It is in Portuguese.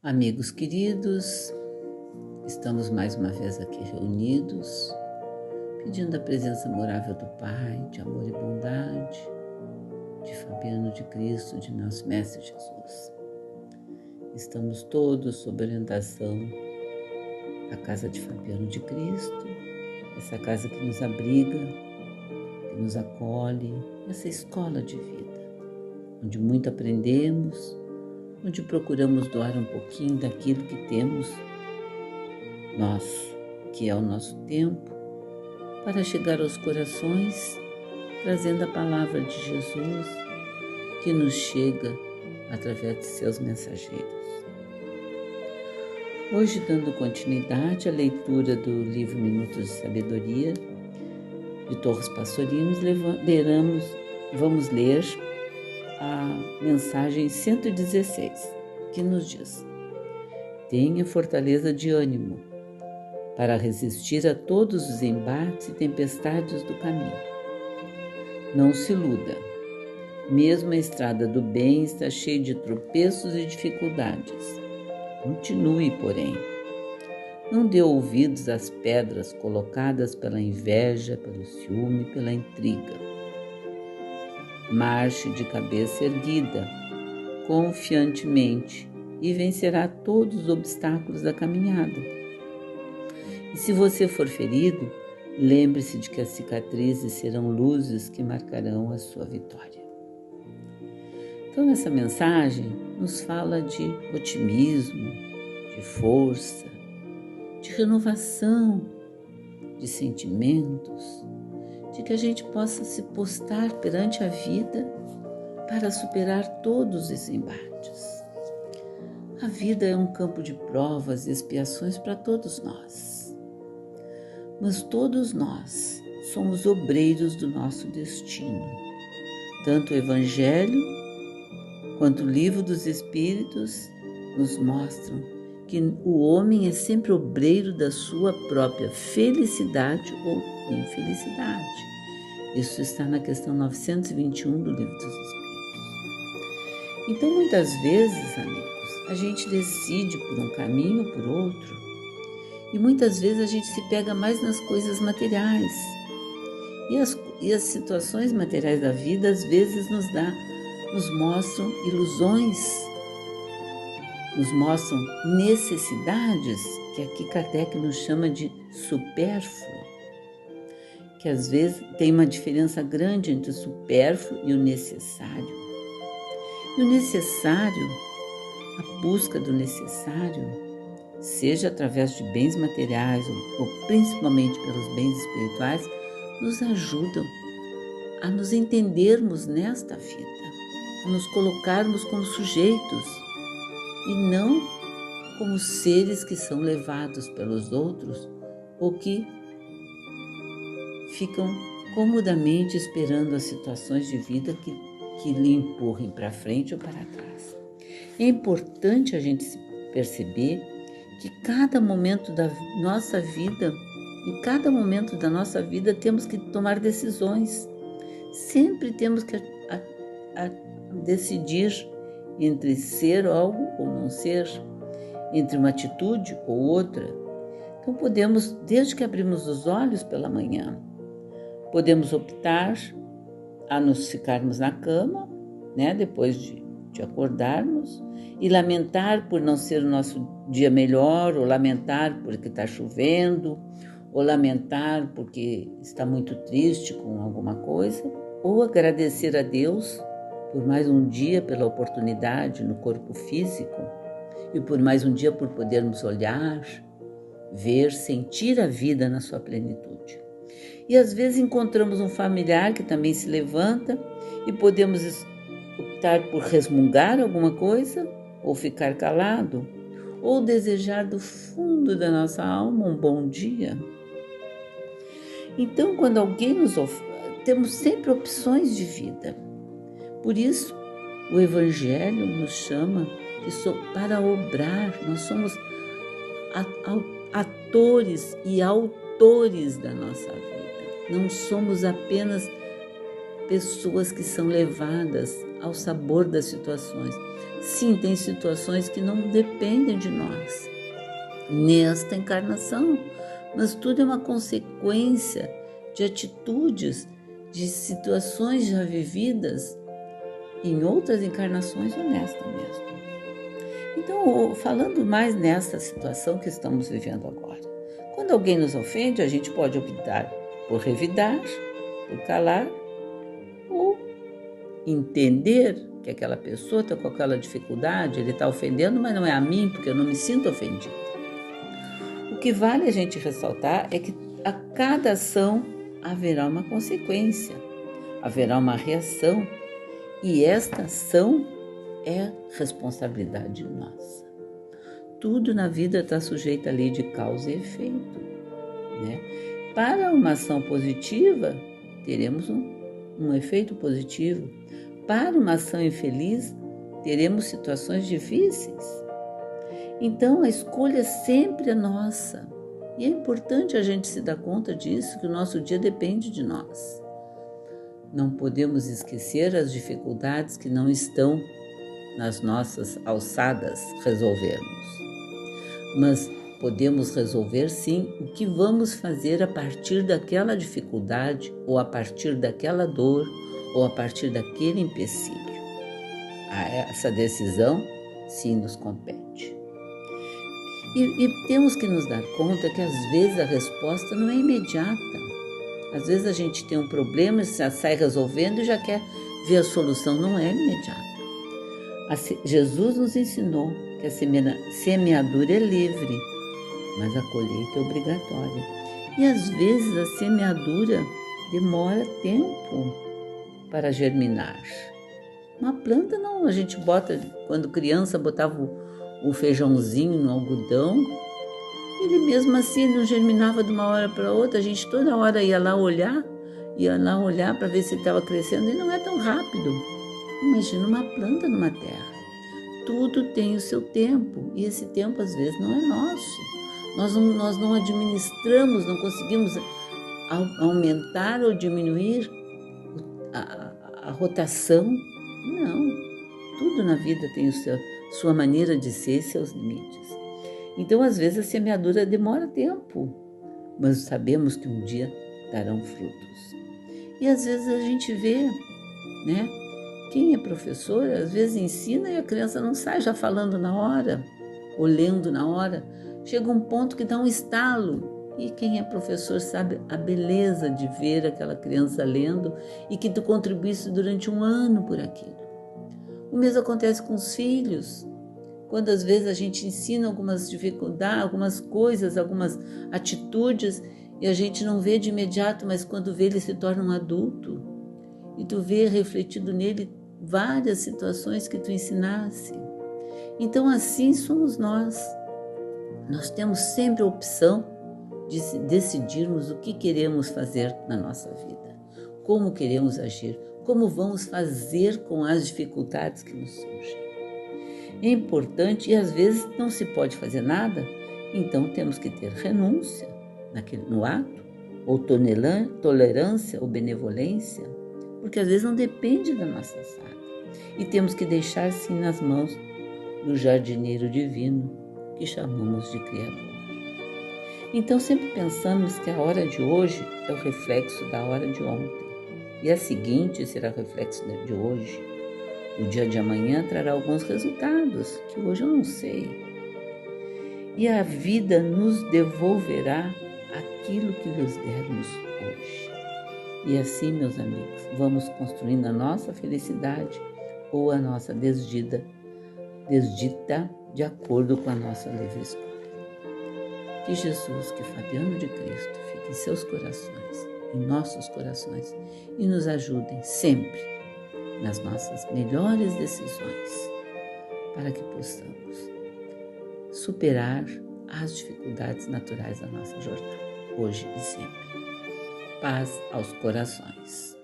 Amigos queridos, estamos mais uma vez aqui reunidos, pedindo a presença amorável do Pai, de amor e bondade, de Fabiano de Cristo, de nosso Mestre Jesus. Estamos todos sob orientação da casa de Fabiano de Cristo, essa casa que nos abriga, que nos acolhe, essa escola de vida, onde muito aprendemos, onde procuramos doar um pouquinho daquilo que temos nosso, que é o nosso tempo, para chegar aos corações, trazendo a palavra de Jesus, que nos chega através de seus mensageiros. Hoje, dando continuidade à leitura do livro Minutos de Sabedoria, de Torres Paçolinos, vamos ler a mensagem 116, que nos diz: tenha fortaleza de ânimo para resistir a todos os embates e tempestades do caminho. Não se iluda, mesmo a estrada do bem está cheia de tropeços e dificuldades. Continue, porém. Não dê ouvidos às pedras colocadas pela inveja, pelo ciúme, pela intriga. Marche de cabeça erguida, confiantemente, e vencerá todos os obstáculos da caminhada. E se você for ferido, lembre-se de que as cicatrizes serão luzes que marcarão a sua vitória. Então, essa mensagem nos fala de otimismo, de força, de renovação, de sentimentos, de que a gente possa se postar perante a vida para superar todos os embates. A vida é um campo de provas e expiações para todos nós. Mas todos nós somos obreiros do nosso destino. Tanto o Evangelho quanto o Livro dos Espíritos nos mostram que o homem é sempre obreiro da sua própria felicidade ou infelicidade. Isso está na questão 921 do Livro dos Espíritos. Então, muitas vezes, amigos, a gente decide por um caminho ou por outro, e muitas vezes a gente se pega mais nas coisas materiais. E as situações materiais da vida, às vezes, nos mostram ilusões, nos mostram necessidades, que aqui Kardec nos chama de supérfluo, que às vezes tem uma diferença grande entre o supérfluo e o necessário. E o necessário, a busca do necessário, seja através de bens materiais ou principalmente pelos bens espirituais, nos ajudam a nos entendermos nesta vida, a nos colocarmos como sujeitos e não como seres que são levados pelos outros ou que ficam comodamente esperando as situações de vida que lhe empurrem para frente ou para trás. É importante a gente perceber que cada momento da nossa vida, em cada momento da nossa vida, temos que tomar decisões. Sempre temos que decidir entre ser algo ou não ser, entre uma atitude ou outra. Então podemos, desde que abrimos os olhos pela manhã, podemos optar a nos ficarmos na cama, depois de acordarmos, e lamentar por não ser o nosso dia melhor, ou lamentar porque está chovendo, ou lamentar porque está muito triste com alguma coisa, ou agradecer a Deus por mais um dia, pela oportunidade no corpo físico, e por mais um dia por podermos olhar, ver, sentir a vida na sua plenitude. E às vezes encontramos um familiar que também se levanta e podemos optar por resmungar alguma coisa, ou ficar calado, ou desejar do fundo da nossa alma um bom dia. Então, quando alguém nos oferece, temos sempre opções de vida. Por isso, o Evangelho nos chama para obrar. Nós somos atores e autores da nossa vida. Não somos apenas pessoas que são levadas ao sabor das situações. Sim, tem situações que não dependem de nós nesta encarnação, mas tudo é uma consequência de atitudes, de situações já vividas em outras encarnações ou nesta mesmo. Então, falando mais nessa situação que estamos vivendo agora, quando alguém nos ofende, a gente pode optar por revidar, por calar, ou entender que aquela pessoa está com aquela dificuldade, ele está ofendendo, mas não é a mim, porque eu não me sinto ofendido. O que vale a gente ressaltar é que a cada ação haverá uma consequência, haverá uma reação, e esta ação é responsabilidade nossa. Tudo na vida está sujeito à lei de causa e efeito, né? Para uma ação positiva, teremos um efeito positivo. Para uma ação infeliz, teremos situações difíceis. Então, a escolha sempre é nossa. E é importante a gente se dar conta disso, que o nosso dia depende de nós. Não podemos esquecer as dificuldades que não estão nas nossas alçadas resolvermos. Mas podemos resolver sim o que vamos fazer a partir daquela dificuldade, ou a partir daquela dor, ou a partir daquele empecilho. Essa decisão sim nos compete. E temos que nos dar conta que às vezes a resposta não é imediata. Às vezes a gente tem um problema, já sai resolvendo e já quer ver a solução, não é imediata. Jesus nos ensinou que a semeadura é livre, mas a colheita é obrigatória. E às vezes a semeadura demora tempo para germinar. Uma planta não, a gente bota, quando criança botava o feijãozinho no algodão, ele mesmo assim não germinava de uma hora para outra, a gente toda hora ia lá olhar para ver se estava crescendo, e não é tão rápido. Imagina uma planta numa terra. Tudo tem o seu tempo, e esse tempo às vezes não é nosso. Nós não administramos, não conseguimos aumentar ou diminuir a rotação. Não, tudo na vida tem sua maneira de ser e seus limites. Então, às vezes, a semeadura demora tempo, mas sabemos que um dia darão frutos. E às vezes a gente vê, né? Quem é professor, às vezes ensina e a criança não sai já falando na hora, ou lendo na hora. Chega um ponto que dá um estalo. E quem é professor sabe a beleza de ver aquela criança lendo e que tu contribuísse durante um ano por aquilo. O mesmo acontece com os filhos. Quando às vezes a gente ensina algumas dificuldades, algumas coisas, algumas atitudes, e a gente não vê de imediato, mas quando vê ele se torna um adulto. E tu vê refletido nele várias situações que tu ensinasse. Então assim somos nós. Nós temos sempre a opção de decidirmos o que queremos fazer na nossa vida, como queremos agir, como vamos fazer com as dificuldades que nos surgem. É importante, e às vezes não se pode fazer nada, então temos que ter renúncia no ato, ou tolerância ou benevolência, porque às vezes não depende da nossa alçada. E temos que deixar sim nas mãos do jardineiro divino, que chamamos de Criador. Então sempre pensamos que a hora de hoje é o reflexo da hora de ontem, e a seguinte será o reflexo de hoje. O dia de amanhã trará alguns resultados que hoje eu não sei. E a vida nos devolverá aquilo que lhes dermos hoje. E assim, meus amigos, vamos construindo a nossa felicidade ou a nossa desdita de acordo com a nossa livre escolha. Que Jesus, que Fabiano de Cristo, fique em seus corações, em nossos corações, e nos ajudem sempre nas nossas melhores decisões, para que possamos superar as dificuldades naturais da nossa jornada, hoje e sempre. Paz aos corações.